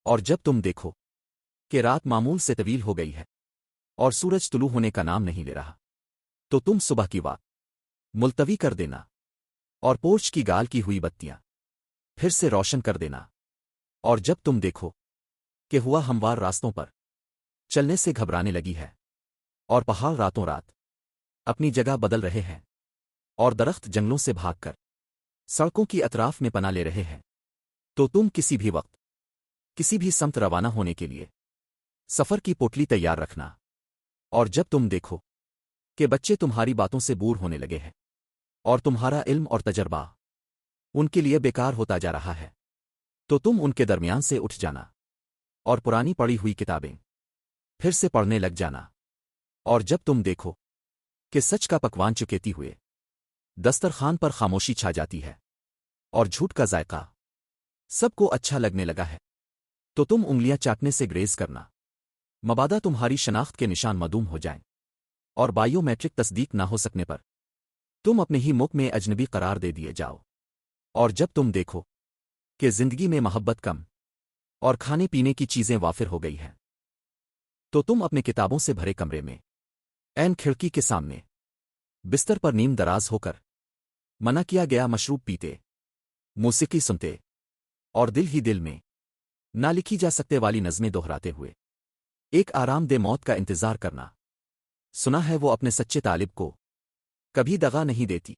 اور جب تم دیکھو کہ رات معمول سے طویل ہو گئی ہے اور سورج طلوع ہونے کا نام نہیں لے رہا، تو تم صبح کی وقت ملتوی کر دینا اور پورچ کی گال کی ہوئی بتیاں پھر سے روشن کر دینا۔ اور جب تم دیکھو کہ ہوا ہموار راستوں پر چلنے سے گھبرانے لگی ہے اور پہاڑ راتوں رات اپنی جگہ بدل رہے ہیں اور درخت جنگلوں سے بھاگ کر سڑکوں کی اطراف میں پناہ لے رہے ہیں، تو تم کسی بھی وقت کسی بھی سمت روانہ ہونے کے لیے سفر کی پوٹلی تیار رکھنا۔ اور جب تم دیکھو کہ بچے تمہاری باتوں سے بور ہونے لگے ہیں اور تمہارا علم اور تجربہ ان کے لیے بیکار ہوتا جا رہا ہے، تو تم ان کے درمیان سے اٹھ جانا اور پرانی پڑی ہوئی کتابیں پھر سے پڑھنے لگ جانا۔ اور جب تم دیکھو کہ سچ کا پکوان چکیتی ہوئے دسترخوان پر خاموشی چھا جاتی ہے اور جھوٹ کا ذائقہ سب کو اچھا لگنے لگا ہے، تو تم انگلیاں چاٹنے سے گریز کرنا، مبادا تمہاری شناخت کے نشان معدوم ہو جائیں اور بائیو میٹرک تصدیق نہ ہو سکنے پر تم اپنے ہی ملک میں اجنبی قرار دے دیے جاؤ۔ اور جب تم دیکھو کہ زندگی میں محبت کم اور کھانے پینے کی چیزیں وافر ہو گئی ہیں، تو تم اپنے کتابوں سے بھرے کمرے میں عین کھڑکی کے سامنے بستر پر نیم دراز ہو کر منع کیا گیا مشروب پیتے، موسیقی سنتے اور دل ہی دل میں نہ لکھی جا سکتے والی نظمیں دہراتے ہوئے ایک آرام دہ موت کا انتظار کرنا۔ سنا ہے وہ اپنے سچے طالب کو کبھی دغا نہیں دیتی۔